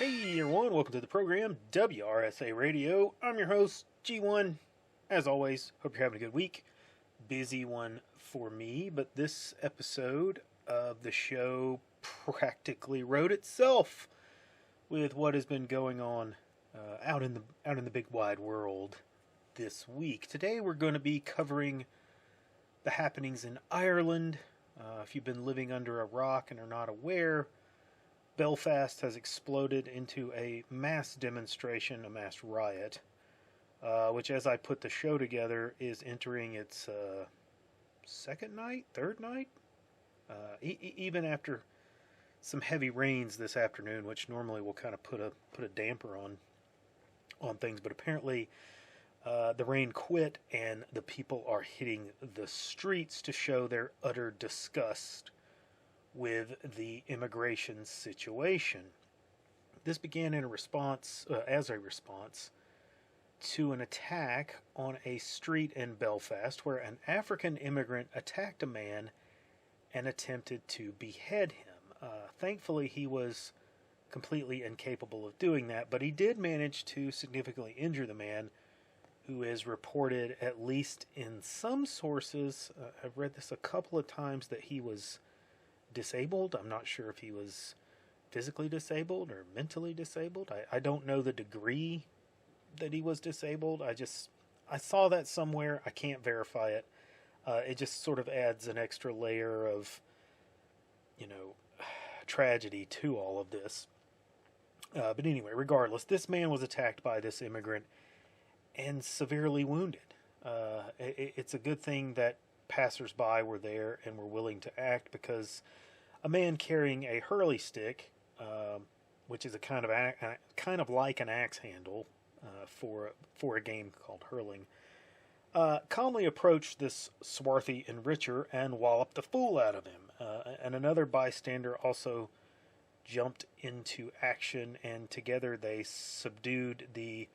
Hey everyone, welcome to the program, WRSA Radio. I'm your host, G1. As always, hope you're having a good week. Busy one for me, but this episode of the show practically wrote itself with what has been going on out in the big wide world this week. Today we're going to be covering the happenings in Ireland. If you've been living under a rock and are not aware, Belfast has exploded into a mass demonstration, a mass riot, which, as I put the show together, is entering its second night, third night, even after some heavy rains this afternoon, which normally will kind of put a damper on things. But apparently, the rain quit, and the people are hitting the streets to show their utter disgust with the immigration situation. This began in a response, as a response to an attack on a street in Belfast where an African immigrant attacked a man and attempted to behead him. Thankfully, he was completely incapable of doing that, but he did manage to significantly injure the man, who is reported, at least in some sources, I've read this a couple of times, that he was disabled. I'm not sure if he was physically disabled or mentally disabled. I don't know the degree that he was disabled. I saw that somewhere. I can't verify it. It just sort of adds an extra layer of, tragedy to all of this. But anyway, regardless, this man was attacked by this immigrant and severely wounded. It's a good thing that passers-by were there and were willing to act, because a man carrying a hurley stick, which is a kind of like an axe handle for a game called hurling, calmly approached this swarthy enricher and walloped the fool out of him. And another bystander also jumped into action, and together they subdued the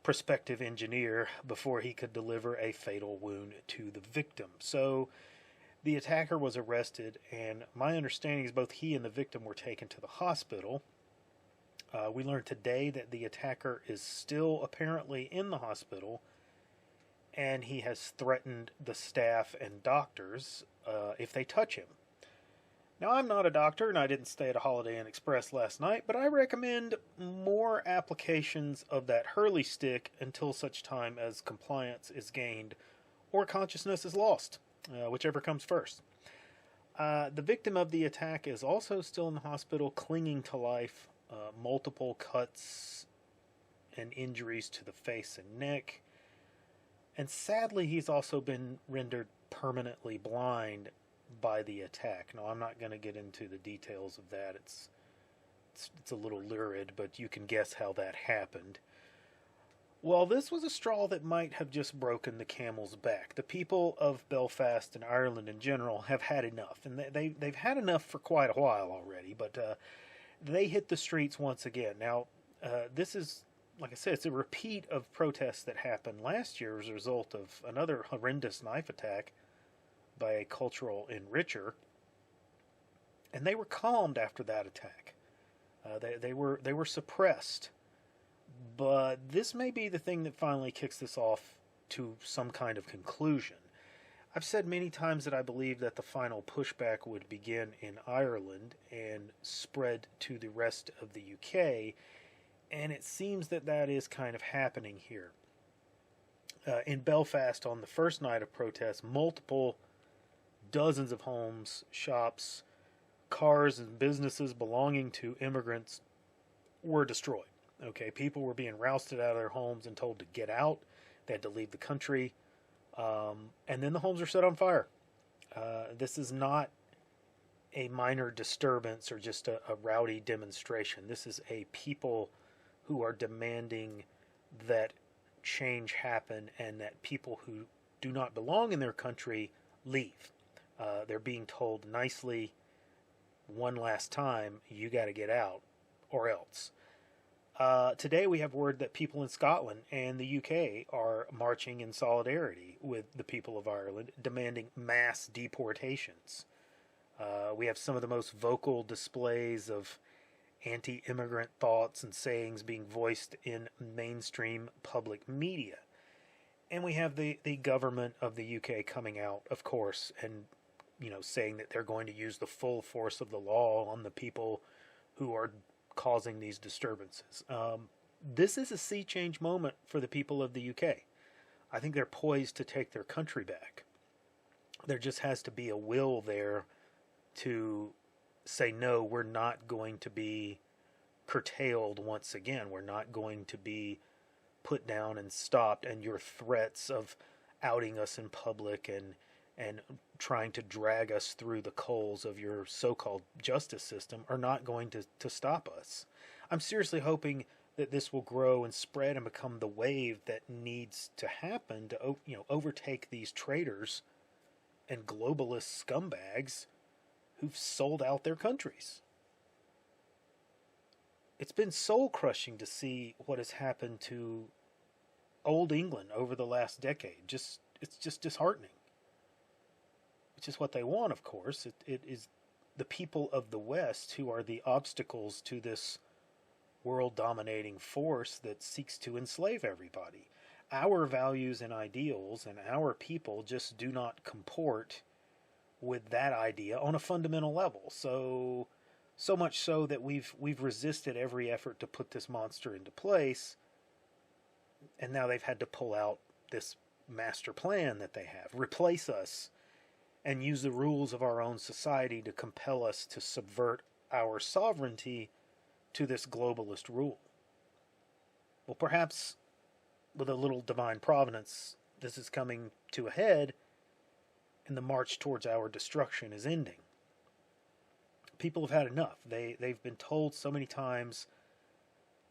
prospective engineer before he could deliver a fatal wound to the victim. So the attacker was arrested, and my understanding is both he and the victim were taken to the hospital. We learned today that the attacker is still apparently in the hospital, and he has threatened the staff and doctors if they touch him. Now, I'm not a doctor, and I didn't stay at a Holiday Inn Express last night, but I recommend more applications of that hurley stick until such time as compliance is gained or consciousness is lost, whichever comes first. The victim of the attack is also still in the hospital, clinging to life, multiple cuts and injuries to the face and neck, and sadly he's also been rendered permanently blind by the attack. Now, I'm not going to get into the details of that. It's a little lurid, but you can guess how that happened. Well, this was a straw that might have just broken the camel's back. The people of Belfast and Ireland in general have had enough, and they've had enough for quite a while already, but they hit the streets once again. Now, this is, like I said, it's a repeat of protests that happened last year as a result of another horrendous knife attack by a cultural enricher, and they were calmed after that attack. They were suppressed, but this may be the thing that finally kicks this off to some kind of conclusion. I've said many times that I believe that the final pushback would begin in Ireland and spread to the rest of the UK, and it seems that is kind of happening here. In Belfast, on the first night of protests, dozens of homes, shops, cars, and businesses belonging to immigrants were destroyed. Okay, people were being rousted out of their homes and told to get out. They had to leave the country. And then the homes were set on fire. This is not a minor disturbance or just a rowdy demonstration. This is a people who are demanding that change happen and that people who do not belong in their country leave. They're being told nicely one last time, you got to get out or else. Today we have word that people in Scotland and the UK are marching in solidarity with the people of Ireland, demanding mass deportations. We have some of the most vocal displays of anti-immigrant thoughts and sayings being voiced in mainstream public media. And we have the government of the UK coming out, of course, and saying that they're going to use the full force of the law on the people who are causing these disturbances. This is a sea change moment for the people of the UK. I think they're poised to take their country back. There just has to be a will there to say, no, we're not going to be curtailed once again. We're not going to be put down and stopped, and your threats of outing us in public and trying to drag us through the coals of your so-called justice system are not going to stop us. I'm seriously hoping that this will grow and spread and become the wave that needs to happen to overtake these traitors and globalist scumbags who've sold out their countries. It's been soul-crushing to see what has happened to old England over the last decade. It's just disheartening. Which is what they want, of course. It is the people of the West who are the obstacles to this world-dominating force that seeks to enslave everybody. Our values and ideals and our people just do not comport with that idea on a fundamental level. So much so that we've resisted every effort to put this monster into place, and now they've had to pull out this master plan that they have, replace us, and use the rules of our own society to compel us to subvert our sovereignty to this globalist rule. Well, perhaps with a little divine providence, this is coming to a head, and the march towards our destruction is ending. People have had enough. They've been told so many times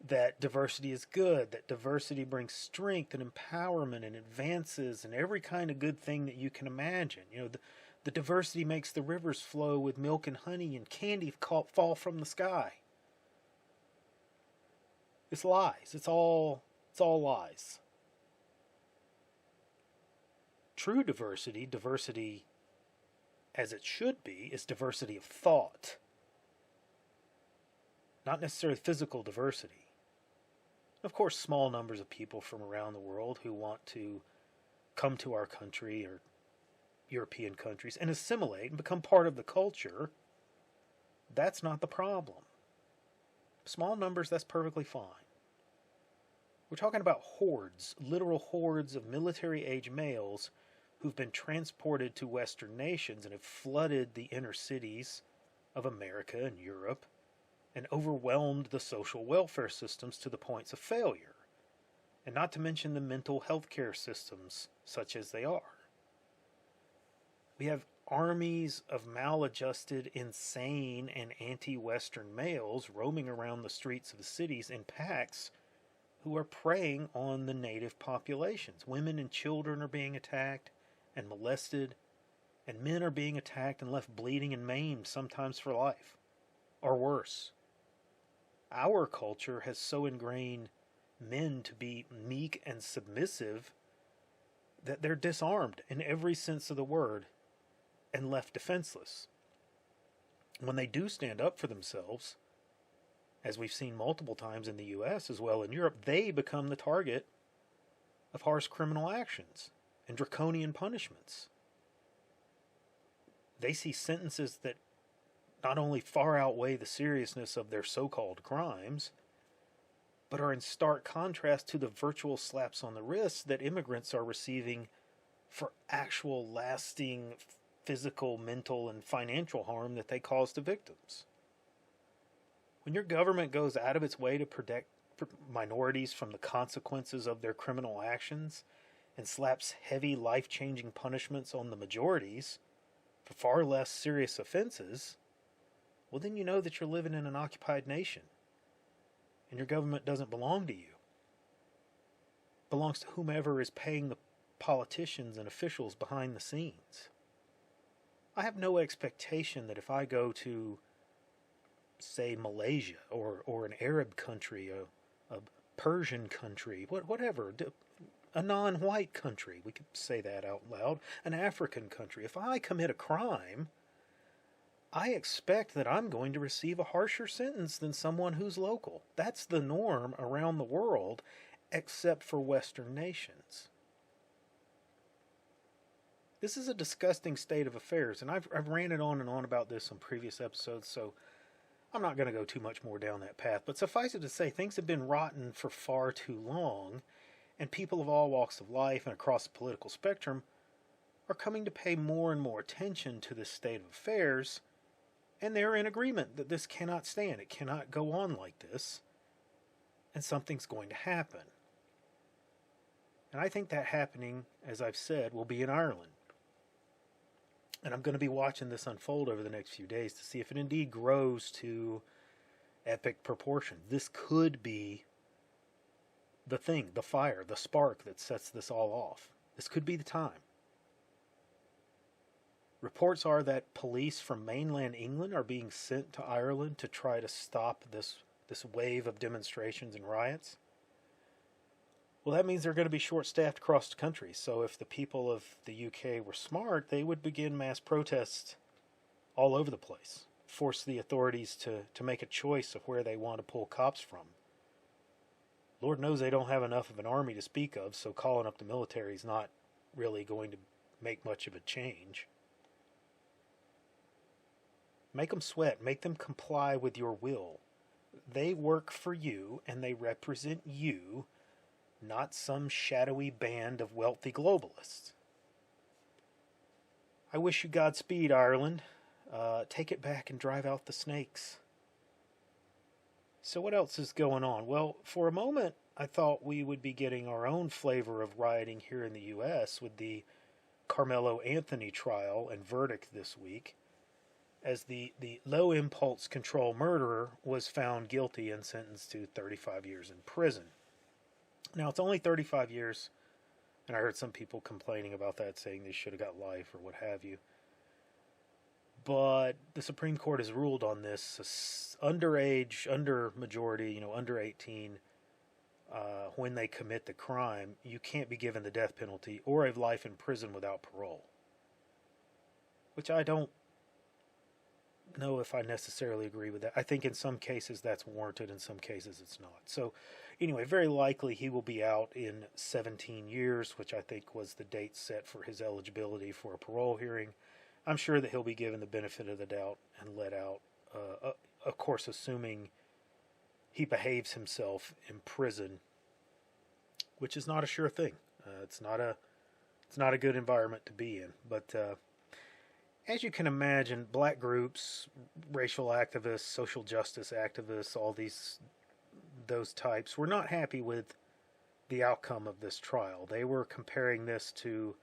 that diversity is good, that diversity brings strength and empowerment and advances and every kind of good thing that you can imagine. The diversity makes the rivers flow with milk and honey and candy fall from the sky. It's lies. It's all lies. True diversity as it should be, is diversity of thought. Not necessarily physical diversity. Of course, small numbers of people from around the world who want to come to our country or European countries and assimilate and become part of the culture, that's not the problem. Small numbers, that's perfectly fine. We're talking about hordes, literal hordes of military-age males who've been transported to Western nations and have flooded the inner cities of America and Europe and overwhelmed the social welfare systems to the points of failure, and not to mention the mental health care systems such as they are. We have armies of maladjusted, insane, and anti-Western males roaming around the streets of the cities in packs who are preying on the native populations. Women and children are being attacked and molested, and men are being attacked and left bleeding and maimed, sometimes for life, or worse. Our culture has so ingrained men to be meek and submissive that they're disarmed in every sense of the word and left defenseless. When they do stand up for themselves, as we've seen multiple times in the U.S. as well in Europe, they become the target of harsh criminal actions and draconian punishments. They see sentences that not only far outweigh the seriousness of their so-called crimes, but are in stark contrast to the virtual slaps on the wrist that immigrants are receiving for actual lasting physical, mental, and financial harm that they cause to victims. When your government goes out of its way to protect minorities from the consequences of their criminal actions and slaps heavy, life-changing punishments on the majorities for far less serious offenses, well, then you know that you're living in an occupied nation, and your government doesn't belong to you. It belongs to whomever is paying the politicians and officials behind the scenes. I have no expectation that if I go to, say, Malaysia or an Arab country, a Persian country, whatever, a non-white country, we could say that out loud, an African country, if I commit a crime, I expect that I'm going to receive a harsher sentence than someone who's local. That's the norm around the world, except for Western nations. This is a disgusting state of affairs, and I've ranted on and on about this on previous episodes, so I'm not going to go too much more down that path. But suffice it to say, things have been rotten for far too long, and people of all walks of life and across the political spectrum are coming to pay more and more attention to this state of affairs, and they're in agreement that this cannot stand. It cannot go on like this, and something's going to happen. And I think that happening, as I've said, will be in Ireland. And I'm going to be watching this unfold over the next few days to see if it indeed grows to epic proportions. This could be the thing, the fire, the spark that sets this all off. This could be the time. Reports are that police from mainland England are being sent to Ireland to try to stop this wave of demonstrations and riots. Well, that means they're going to be short-staffed across the country. So if the people of the UK were smart, they would begin mass protests all over the place. Force the authorities to make a choice of where they want to pull cops from. Lord knows they don't have enough of an army to speak of, so calling up the military is not really going to make much of a change. Make them sweat. Make them comply with your will. They work for you, and they represent you, not some shadowy band of wealthy globalists. I wish you Godspeed, Ireland. Take it back and drive out the snakes. So what else is going on? Well, for a moment, I thought we would be getting our own flavor of rioting here in the U.S. with the Carmelo Anthony trial and verdict this week, as the low impulse control murderer was found guilty and sentenced to 35 years in prison. Now, it's only 35 years, and I heard some people complaining about that, saying they should have got life or what have you. But the Supreme Court has ruled on this. Underage, under majority, under 18, when they commit the crime, you can't be given the death penalty or a life in prison without parole. Which I don't know if I necessarily agree with that. I think in some cases that's warranted, in some cases it's not. So anyway, very likely he will be out in 17 years, which I think was the date set for his eligibility for a parole hearing. I'm sure that he'll be given the benefit of the doubt and let out, of course, assuming he behaves himself in prison, which is not a sure thing. It's not a good environment to be in. But as you can imagine, black groups, racial activists, social justice activists, all those types were not happy with the outcome of this trial. They were comparing this to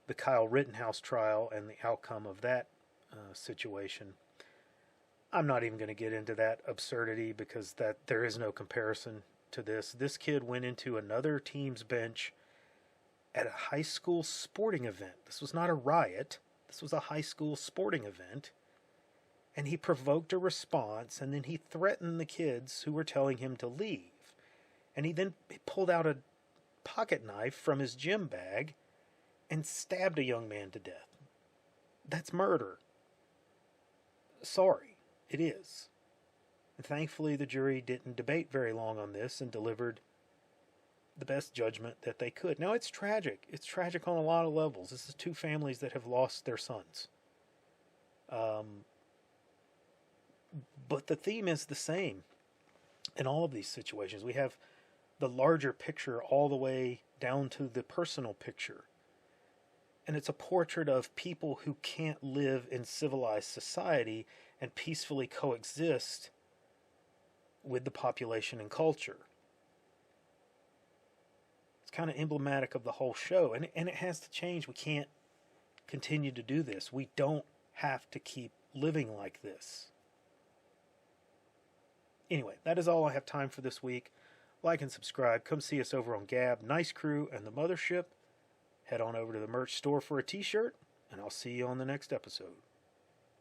the Kyle Rittenhouse trial and the outcome of that situation. I'm not even going to get into that absurdity because there is no comparison to this. This kid went into another team's bench at a high school sporting event. This was not a riot. This was a high school sporting event. And he provoked a response, and then he threatened the kids who were telling him to leave. And he then pulled out a pocket knife from his gym bag and stabbed a young man to death. That's murder. Sorry, it is. And thankfully, the jury didn't debate very long on this and delivered the best judgment that they could. Now, it's tragic. It's tragic on a lot of levels. This is two families that have lost their sons. But the theme is the same in all of these situations. We have the larger picture all the way down to the personal picture. And it's a portrait of people who can't live in civilized society and peacefully coexist with the population and culture. It's kind of emblematic of the whole show. And it has to change. We can't continue to do this. We don't have to keep living like this. Anyway, that is all I have time for this week. Like and subscribe. Come see us over on Gab, Nice Crew, and the Mothership. Head on over to the merch store for a t-shirt, and I'll see you on the next episode.